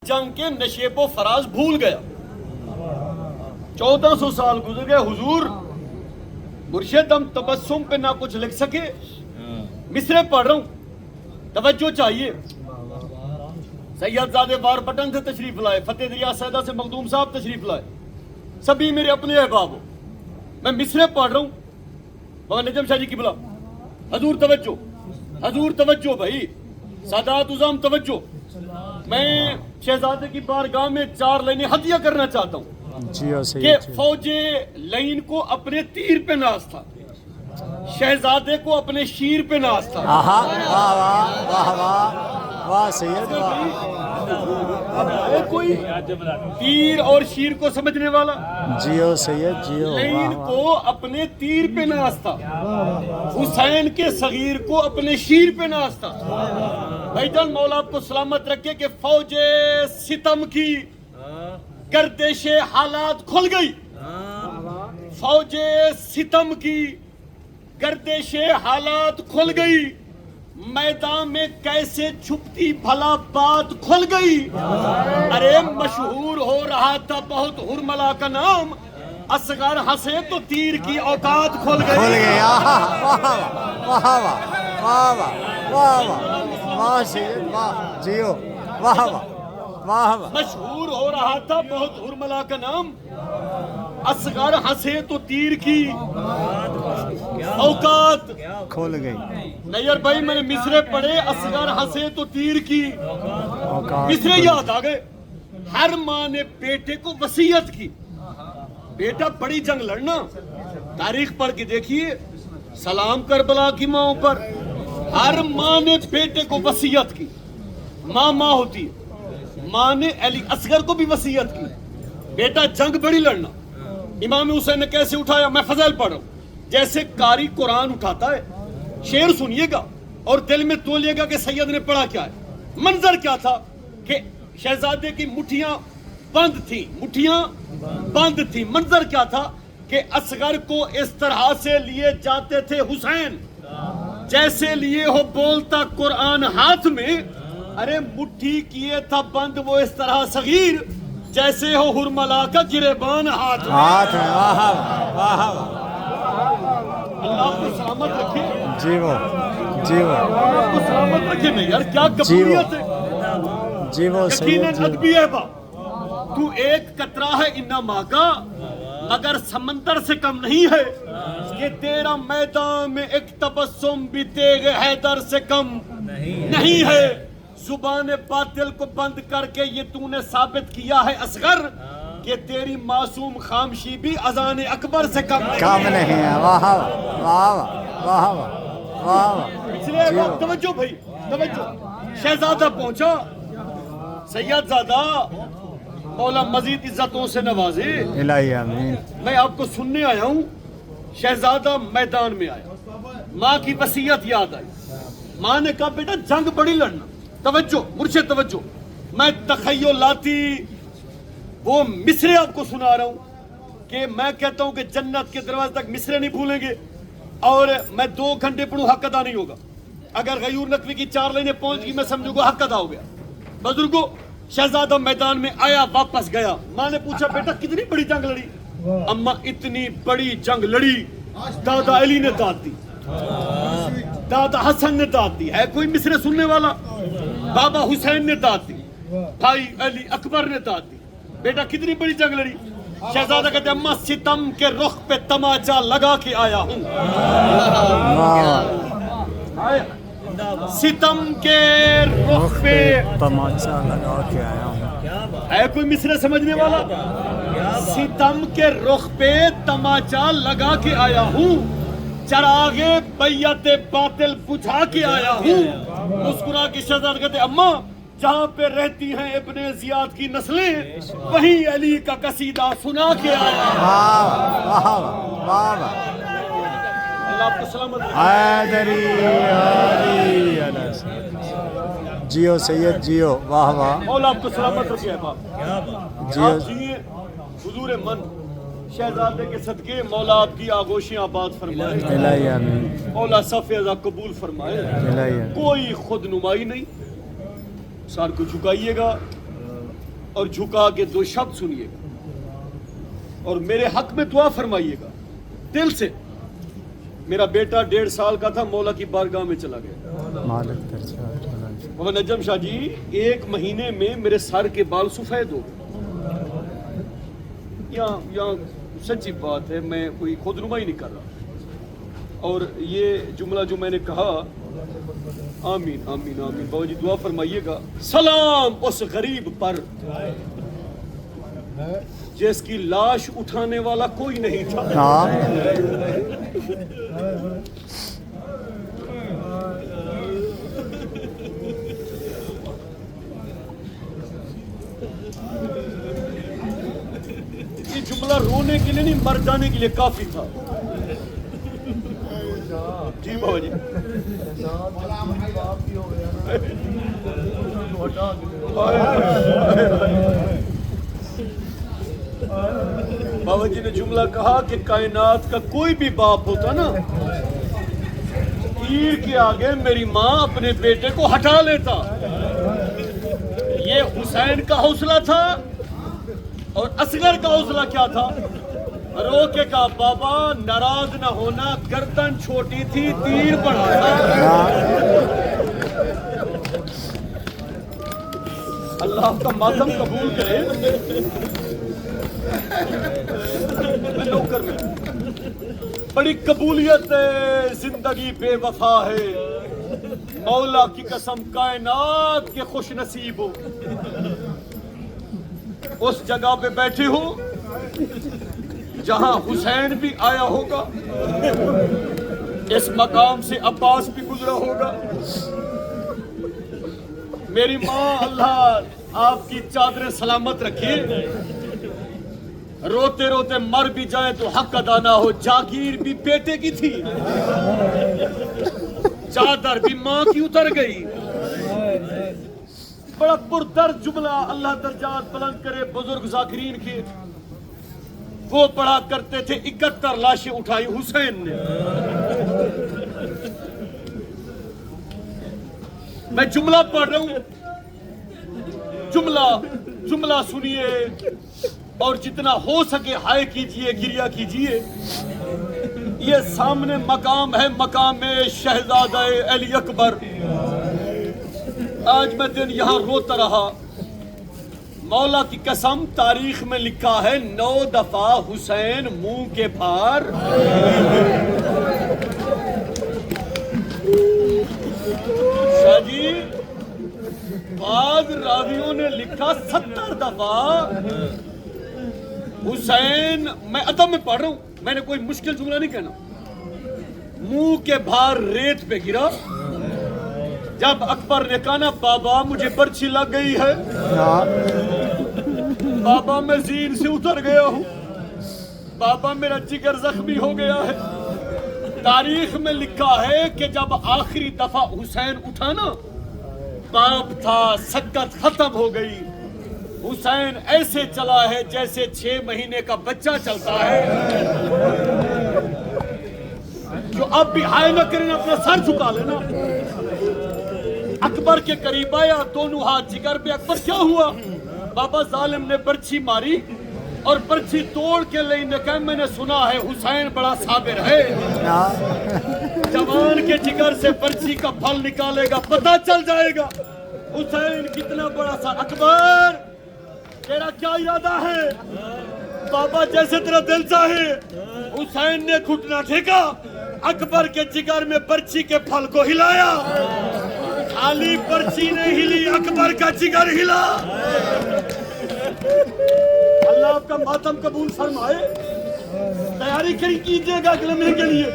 جنگ کے نشیب و فراز بھول گیا. 1400 سال گزر گئے حضور مرشد ہم تبسم پہ نہ کچھ لکھ سکے. مصرے پڑھ رہا ہوں, توجہ چاہیے. سید زادے وار بٹن سے تشریف لائے, فتح دریا سیدہ سے مخدوم صاحب تشریف لائے, سبھی میرے اپنے احباب ہو. میں مصرے پڑھ رہا ہوں. بابا نجم شاہ جی کی بلا, حضور توجہ, حضور توجہ بھائی, سادات عظام توجہ. میں شہزادے کی بارگاہ میں 4 لائنیں ہدیہ کرنا چاہتا ہوں کہ فوج لین کو اپنے تیر پہ ناز تھا, شہزادے کو اپنے شیر پہ ناز تھا. واہ سید کوئی تیر اور شیر کو سمجھنے والا, جیو سید جیو. لین کو اپنے تیر پہ ناز تھا, حسین کے صغیر کو اپنے شیر پہ ناز تھا. بھائی جان مولا آپ کو سلامت رکھے کہ فوج ستم کی گردش حالات کھل گئی. فوج ستم کی گردش حالات کھل گئی. میدان میں کیسے چھپتی بھلا بات کھل گئی. ارے مشہور ہو رہا تھا بہت ہرملا کا نام, اصغر ہنسے تو تیر کی اوقات کھل گئی. واہ سید واہ جیو واہ واہ. مشہور ہو رہا تھا بہت ہرملا کا نام, اصغر ہنسے تو تیر کی اوقات کھول گئی. نیئر بھائی میں نے مصرے پڑھے, اصغر ہنسے تو تیر کی مصرے یاد آ گئے. ہر ماں نے بیٹے کو وصیت کی, بیٹا بڑی جنگ لڑنا. تاریخ پڑھ کے دیکھیے, سلام کربلا کی ماں پر. ہر ماں نے بیٹے کو وصیت کی. ماں ماں ہوتی ہے, ماں نے علی اصغر کو بھی وصیت کی, بیٹا جنگ بڑی لڑنا. امام حسین نے کیسے اٹھایا, میں فضائل پڑھ رہا ہوں. جیسے قاری قرآن اٹھاتا ہے, شعر سنیے گا اور دل میں تولیے گا کہ سید نے پڑھا کیا ہے. منظر کیا تھا کہ شہزادے کی مٹھیاں بند تھیں, مٹھیاں بند تھیں. منظر کیا تھا کہ اصغر کو اس طرح سے لیے جاتے تھے حسین جیسے لیے ہو بولتا قرآن ہاتھ میں. ارے مٹھی کیے تھا بند وہ اس طرح صغیر جیسے ہو ہرملا کا گریبان ہاتھ میں. اللہ آپ کو سلامت رکھے, جیو جیو. آپ کو سلامت رکھے. نہیں یار کیا قبولیت ہے, جیو یقیناً سید ادبی ہے با. تو ایک قطرہ ہے انا ماں کا مگر سمندر سے کم نہیں ہے, کہ تیرا میدان میں ایک تبسم بھی تیغ حیدر سے کم نہیں ہے. زبان باطل کو بند کر کے یہ تو نے ثابت کیا ہے اصغر کہ تیری معصوم خامشی بھی اذان اکبر سے کم نہیں ہے. واہ واہ واہ واہ. توجہ بھائی توجہ. شہزادہ پہنچا, سید زادہ مولا مزید عزتوں سے نوازے. الہی آمین. میں آپ کو سننے آیا ہوں. شہزادہ میدان میں آیا, ماں کی وصیت یاد آئی. ماں نے کہا بیٹا جنگ بڑی لڑنا. توجہ مرشد توجہ, میں تخیلاتی وہ مصرے آپ کو سنا رہا ہوں کہ میں کہتا ہوں کہ جنت کے دروازے تک مصرے نہیں بھولیں گے, اور میں 2 گھنٹے پڑھوں حق ادا نہیں ہوگا. اگر غیور نقوی کی 4 لائنیں پہنچ گئی میں سمجھوں گا حق ادا ہو گیا. بزرگوں, شہزادہ میدان میں آیا, واپس گیا. ماں نے پوچھا بیٹا کتنی بڑی جنگ لڑی؟ اما اتنی بڑی جنگ لڑی دادا علی نے داد دی, دادا حسن نے داد دی. ہے کوئی مصرے سننے والا؟ بابا حسین نے داد دی, بھائی علی اکبر نے داد دی. بیٹا کتنی بڑی جنگ لڑی؟ شہزادہ کہتے اما ستم کے رخ پہ تماچا لگا کے آیا ہوں. ستم کے رخ پہ تماچا لگا کے آیا ہوں. ہے کوئی مصرے سمجھنے والا؟ ستم کے رخ پہ تماچا لگا کے آیا ہوں, چراغ بیعت باطل بجھا کے آیا ہوں. مسکرا کے شہزادہ کہتے اماں جہاں پہ رہتی ہیں ابن زیاد کی نسلیں وہیں علی کا قصیدہ سنا کے آیا ہوں. اللہ آپ کو سلامت جیو سید جیو. واہ واہ. مولا آپ کو سلامت رکھے باپ. جیو جیے حضور من شہزادے کے صدقے مولا آپ کی آغوشیں آباد فرمائے. الہی آمین. مولا صف ازا قبول فرمائے. الہی آمین. کوئی خود نمائی نہیں, سار کو جھکائیے گا. اور جھکا کے دو شبد سنیے گا اور میرے حق میں دعا فرمائیے گا دل سے. میرا بیٹا 1.5 سال کا تھا, مولا کی بارگاہ میں چلا گیا. محمد نجم شاہ جی 1 مہینے میں میرے سر کے بال سفید ہو گئے. یہاں سچی بات ہے, میں کوئی خود نمائی نہیں کر رہا. اور یہ جملہ جو میں نے کہا, آمین آمین آمین, بابا جی دعا فرمائیے گا. سلام اس غریب پر جس کی لاش اٹھانے والا کوئی نہیں تھا. یہ جملہ رونے کے لیے نہیں, مر جانے کے لیے کافی تھا. جی بابا جی. بابا جی نے جملہ کہا کہ کائنات کا کوئی بھی باپ ہوتا نا, تیر کے آگے میری ماں اپنے بیٹے کو ہٹا لیتا. یہ حسین کا حوصلہ تھا. اور اصغر کا حوصلہ کیا تھا؟ رو کے کہا بابا ناراض نہ ہونا, گردن چھوٹی تھی, تیر بڑا تھا. اللہ آپ کا ماتم قبول کرے. نوکر میں بڑی قبولیت ہے, زندگی بے وفا ہے. مولا کی قسم کائنات کے خوش نصیب ہو, اس جگہ پہ بیٹھے ہو جہاں حسین بھی آیا ہوگا, اس مقام سے عباس بھی گزرا ہوگا. میری ماں اللہ آپ کی چادریں سلامت رکھیے. روتے روتے مر بھی جائیں تو حق ادا نہ ہو. جاگیر بھی بیٹے کی تھی, چادر بھی ماں کی اتر گئی. بڑا پردرد جملہ, اللہ درجات بلند کرے بزرگ ذاکرین کے. وہ پڑھا کرتے تھے 71 لاشیں اٹھائی حسین نے. میں جملہ پڑھ رہا ہوں, جملہ سنیے اور جتنا ہو سکے ہائے کیجئے, گریہ کیجئے. یہ سامنے مقام ہے, مقام شہزادہ علی اکبر. آج میں دن یہاں روتا رہا. مولا کی قسم تاریخ میں لکھا ہے 9 دفعہ حسین منہ کے پھار. شاہ جی بعض راویوں نے لکھا 70 دفعہ حسین. میں ادب میں پڑھ رہا ہوں, میں نے کوئی مشکل جملہ نہیں کہنا. منہ کے بھار ریت پہ گرا. جب اکبر نے کہا نا بابا مجھے برچھی لگ گئی ہے, بابا میں زین سے اتر گیا ہوں, بابا میرا جگر زخمی ہو گیا ہے. تاریخ میں لکھا ہے کہ جب آخری دفعہ حسین اٹھا نا, باپ تھا, سکت ختم ہو گئی. حسین ایسے چلا ہے جیسے 6 مہینے کا بچہ چلتا ہے. جو اب بھی ہائے نہ کریں, اپنا سر جھکا لینا. اکبر کے قریب آیا, دونوں ہاتھ جگر پہ. اکبر کیا ہوا؟ بابا ظالم نے برچھی ماری اور برچھی توڑ کے لے نے کہا میں نے سنا ہے حسین بڑا صابر ہے. جوان کے جگر سے برچھی کا پھل نکالے گا, پتہ چل جائے گا حسین کتنا بڑا سا. اکبر تیرا کیا ارادہ ہے؟ بابا جیسے تیرا دل چاہے. حسین نے گھٹنا ٹھیکا, اکبر کے جگر میں برچھی کے پھل کو ہلایا. خالی برچھی نہیں ہلی, اکبر کا جگر ہلا. اللہ آپ کا ماتم قبول فرمائے. تیاری کیجئے گا اگلے مہینے کے لیے.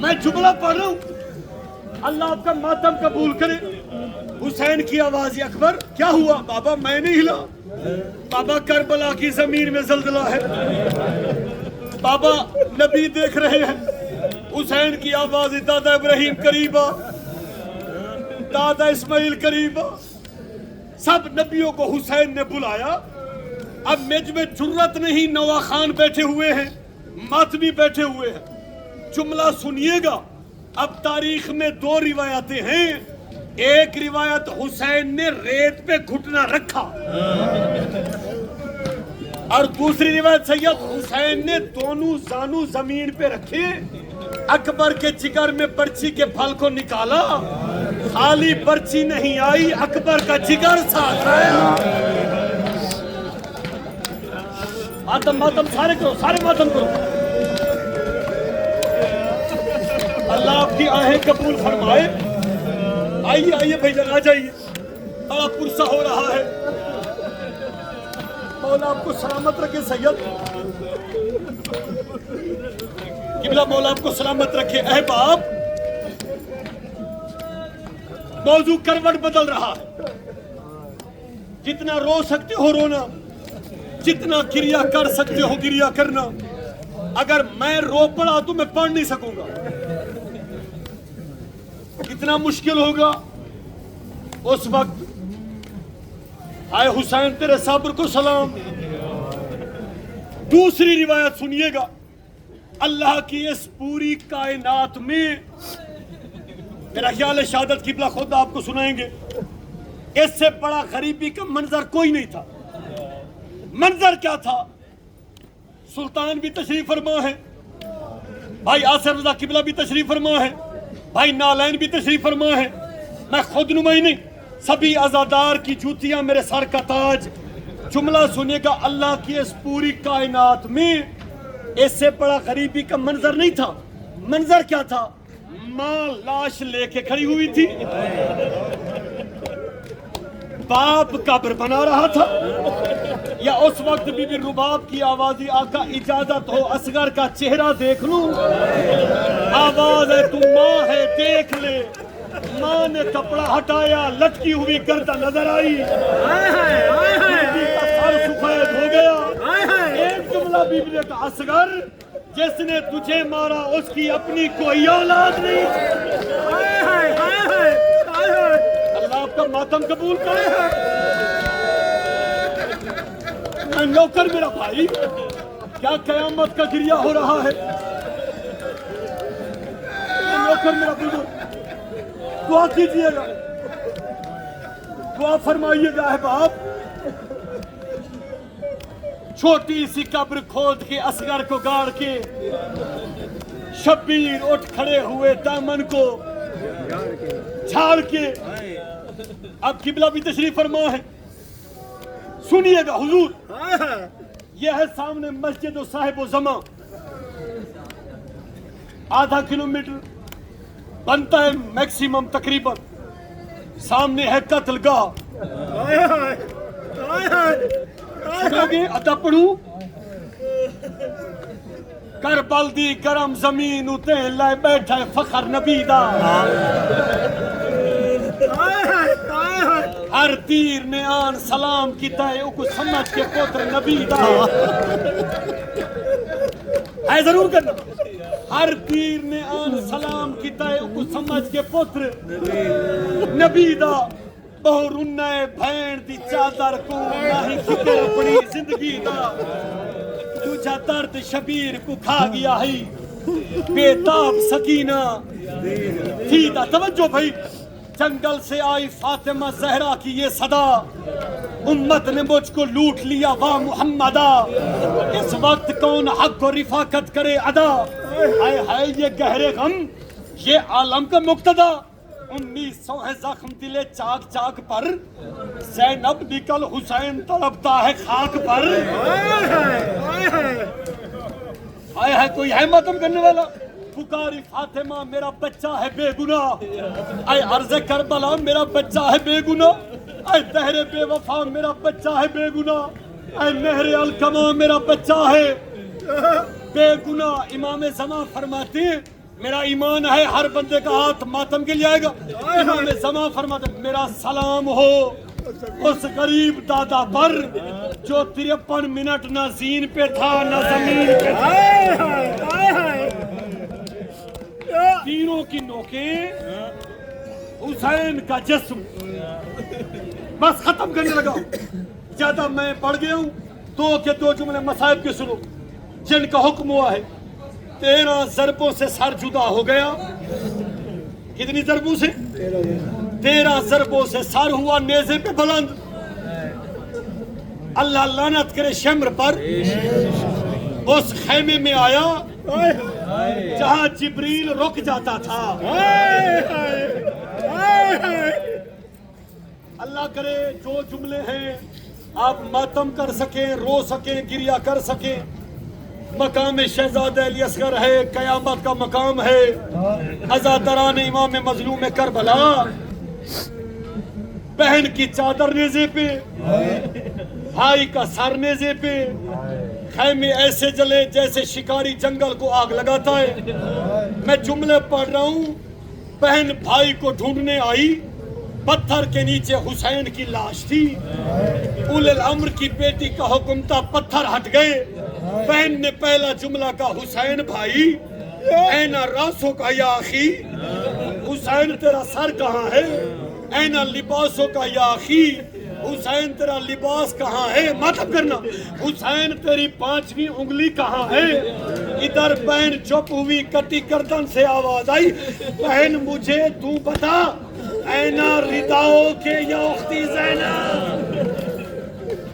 میں جملہ پڑھ رہا ہوں, اللہ آپ کا ماتم قبول کرے. حسین کی آواز, اکبر کیا ہوا؟ بابا میں نہیں ہلا. بابا کربلا کی زمین میں زلزلہ ہے. بابا نبی دیکھ رہے ہیں. حسین کی آواز, دادا ابراہیم قریبا, دادا اسماعیل قریبا. سب نبیوں کو حسین نے بلایا. اب میج میں جرت نہیں, نوا خان بیٹھے ہوئے ہیں, ماتمی بیٹھے ہوئے ہیں. جملہ سنیے گا. اب تاریخ میں 2 روایتیں ہیں. ایک روایت حسین نے ریت پہ گھٹنا رکھا, اور دوسری روایت سید حسین نے دونوں زانو زمین پہ رکھے، اکبر کے جگر میں برچی کے پھل کو نکالا، خالی برچی نہیں آئی، اکبر کا جگر ساتھ آیا۔ ماتم ماتم سارے کرو، سارے ماتم کرو۔ اللہ آپ کی آہیں قبول فرمائے۔ آئیے آئیے بھائی جان، آ جائیے، بڑا پرسہ ہو رہا ہے۔ مولا آپ کو سلامت رکھے سید، قبلہ مولا آپ کو سلامت رکھے۔ احباب، موضوع کروٹ بدل رہا ہے۔ جتنا رو سکتے ہو رونا، جتنا گریہ کر سکتے ہو گریہ کرنا۔ اگر میں رو پڑا تو میں پڑھ نہیں سکوں گا، کتنا مشکل ہوگا اس وقت۔ آئے حسین تیرے صبر کو سلام۔ دوسری روایت سنیے گا، اللہ کی اس پوری کائنات میں، میرا خیال ہے شہادت قبلہ خود آپ کو سنائیں گے، اس سے بڑا غریبی کا منظر کوئی نہیں تھا۔ منظر کیا تھا؟ سلطان بھی تشریف فرما ہے، بھائی آصف رضا قبلہ بھی تشریف فرما ہے، بھائی نالین بھی تشریف فرما ہے، میں خود نمائی نہیں، سبھی عزادار کی جوتیاں میرے سر کا تاج۔ جملہ سنیے گا، اللہ کی اس پوری کائنات میں اس سے بڑا غریبی کا منظر نہیں تھا۔ منظر کیا تھا؟ ماں لاش لے کے کھڑی ہوئی تھی، باپ قبر بنا رہا تھا، یا اس وقت بی بی رباب کی آوازی، آقا اجازت ہو اصغر کا چہرہ دیکھ لوں؟ آواز ہے تو ماں ہے دیکھ لے، ماں نے کپڑا ہٹایا، لٹکی ہوئی گردن نظر آئی، بیوی کا سر سفید ہو گیا۔ ایک جملہ بیوی نے کہا، اصغر جس نے تجھے مارا اس کی اپنی کوئی اولاد نہیں۔ اللہ آپ کا ماتم قبول کرے۔ نوکر میرا بھائی، کیا قیامت کا گریہ ہو رہا ہے؟ نوکر میرا بزرگ، دعا کیجئے گا، دعا فرمائیے گا۔ احباب، چھوٹی سی قبر کھود کے اصغر کو گاڑ کے، شبیر اٹھ کھڑے ہوئے دامن کو جھاڑ کے۔ اب قبلہ بھی تشریف فرما ہے، سنیے گا حضور، یہ ہے سامنے مسجد و صاحب و زمان، آدھا کلومیٹر بنتا ہے میکسیمم تقریباً، سامنے ہے قتل گاہ۔ سنوگے ادا پڑھوں، کربل دی گرم زمین اتے لائے بیٹھا ہے فخر نبی دا، ہر تیر نے آن سلام کیتا ہے اکو سمجھ کے پوتر نبی دا۔ ہے ضرور کرنا، ہر تیر نے آن سلام کیتا ہے اکو سمجھ کے پوتر نبی دا۔ بہو رنہ بھین دی چادر کو ناہی فکر اپنی زندگی دا، تجھا درد شبیر کو کھا گیا ہی بیتاب سکینہ تھی دا۔ توجہ بھائی، جنگل سے آئی فاطمہ زہرا کی یہ صدا، امت نے مجھ کو لوٹ لیا وا محمدہ، اس وقت کون حق و رفاقت کرے ادا۔ ہائے ہائے یہ گہرے غم، یہ عالم کا مقتدہ، 1900 ہے زخم دلے چاک چاک پر، زینب نکل حسین تڑپتا ہے خاک پر۔ ہائے ہائے کوئی ہے ماتم کرنے والا؟ پکاری فاطمہ میرا بچہ ہے بے گناہ، اے عرض کربلا میرا بچہ ہے بے گناہ، اے دہر بے وفا میرا بچہ ہے بے گناہ، اے نہر القما میرا بچہ ہے بے گناہ۔ امام زمان فرماتے ہیں میرا ایمان ہے ہر بندے کا ہاتھ ماتم کے لیے آئے گا۔ امام زمان فرماتے ہیں میرا سلام ہو اس غریب دادا پر جو 53 منٹ نہ زین پہ تھا نہ زمین پہ تھا۔ تینوں کی نوکیں، حسین کا جسم، بس ختم کرنے لگا ہوں، زیادہ میں پڑھ گیا ہوں۔ دو کے دو جملے مصائب کے سنو جن کا حکم ہوا ہے۔ 13 ضربوں سے سر جدا ہو گیا۔ کتنی ضربوں سے؟ 13 ضربوں سے سر ہوا نیزے پہ بلند۔ اللہ لعنت کرے شمر پر، اس خیمے میں آیا جہاں جبریل رک جاتا تھا۔ اللہ کرے جو جملے ہیں آپ ماتم کر سکیں، رو سکیں، گریہ کر سکیں۔ مقام شہزادہ علی اصغر ہے، قیامت کا مقام ہے۔ عزاداران امام مظلوم کربلا، بہن کی چادر نیزے پہ، بھائی کا سر نیزے پہ، خیمے ایسے جلے جیسے شکاری جنگل کو آگ لگاتا ہے۔ میں جملے پڑھ رہا ہوں، بہن بھائی کو ڈھونڈنے آئی، پتھر کے نیچے حسین کی لاش تھی۔ اولِ الامر کی بیٹی کا حکم تھا، پتھر ہٹ گئے۔ بہن نے پہلا جملہ کہا، حسین بھائی اینا راسو کا یا اخی، حسین تیرا سر کہاں ہے؟ اینا لباسو کا یا اخی، حسین تیرا لباس کہاں ہے؟ مطلب کرنا، حسین تیری 5ویں انگلی کہاں ہے؟ ادھر بہن چپ ہوئی، کٹی گردن سے آواز آئی، بہن مجھے تو بتا، اینا رداؤ کے یا اختی زینب؟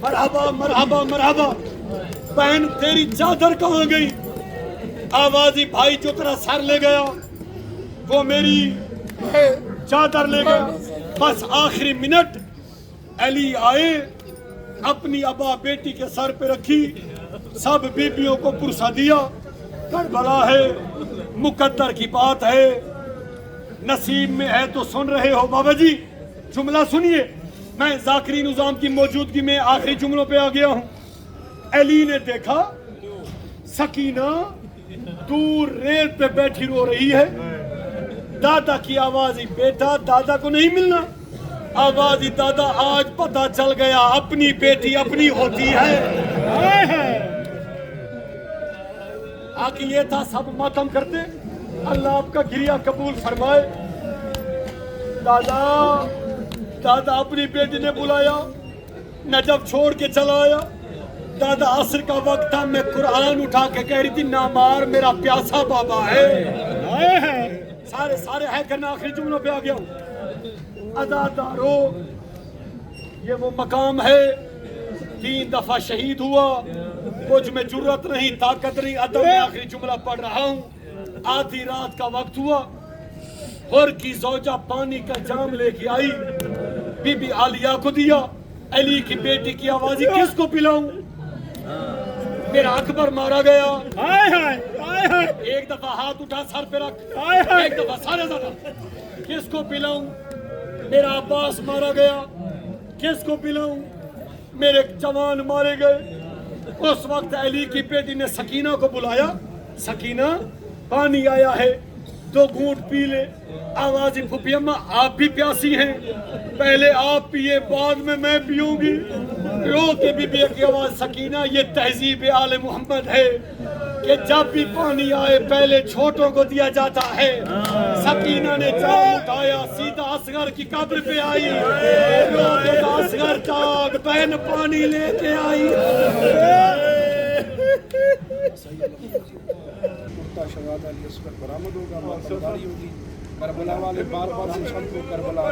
مرحبا مرحبا مرحبا، بہن تیری چادر کہاں گئی؟ آوازی بھائی جو تیرا سر لے گیا وہ میری چادر لے گیا۔ بس آخری منٹ علی آئے، اپنی ابا بیٹی کے سر پہ رکھی، سب بیبیوں کو پرسا دیا۔ کربلا ہے، مقدر کی بات ہے، نصیب میں ہے تو سن رہے ہو۔ بابا جی جملہ سنیے، میں ذاکری نظام کی موجودگی میں آخری جملوں پہ آ گیا ہوں۔ علی نے دیکھا سکینہ دور ریل پہ بیٹھی رو رہی ہے۔ دادا کی آوازی، بیٹا دادا کو نہیں ملنا؟ آوازی، دادا آج پتہ چل گیا اپنی بیٹی اپنی ہوتی ہے۔ آگے یہ تھا، سب ماتم کرتے، اللہ آپ کا گریہ قبول فرمائے۔ دادا اپنی بیٹی نے بلایا، نجف چھوڑ کے چلا آیا۔ دادا عصر کا وقت تھا، میں قرآن اٹھا کے کہہ رہی تھی، نامار میرا پیاسا بابا ہے۔ سارے ہے کرنا، آخری جملوں پہ آ گیا ہوں۔ عزادارو، یہ وہ مقام ہے، 3 دفعہ شہید ہوا، کچھ میں جرت نہیں، طاقت نہیں، عدم میں آخری جملہ پڑھ رہا ہوں۔ آدھی رات کا وقت ہوا، حر کی زوجہ پانی کا جام لے کے آئی، بی بی عالیہ کو دیا۔ علی کی بیٹی کی آوازی، کس کو پلاؤں؟ میرا اکبر مارا گیا۔ ایک دفعہ ہاتھ اٹھا سر پہ رکھ، ایک دفعہ سارے زیادہ، کس کو پلاؤں؟ میرا عباس مارا گیا، کس کو پلاؤں؟ میرے جوان مارے گئے۔ اس وقت علی کی بیٹی نے سکینہ کو بلایا، سکینہ پانی آیا ہے، 2 گھونٹ پی لے۔ آوازی، پھپھی اماں آپ بھی پیاسی ہیں، پہلے آپ پیئے بعد میں پیوں گی۔ رو کے بی بی کی آواز، سکینہ یہ تہذیب آل محمد ہے کہ جب بھی پانی آئے پہلے چھوٹوں کو دیا جاتا ہے۔ سکینہ نے جام اٹھایا، سیدھا اصغر کی قبر پہ آئی، رو کے اصغر جاگ، بہن پانی لے کے آئی۔ شہزادہ علی اصغر برآمد ہوگا، ماتمداری ہوگی، کربلا والے بار بار انسان کو کربلا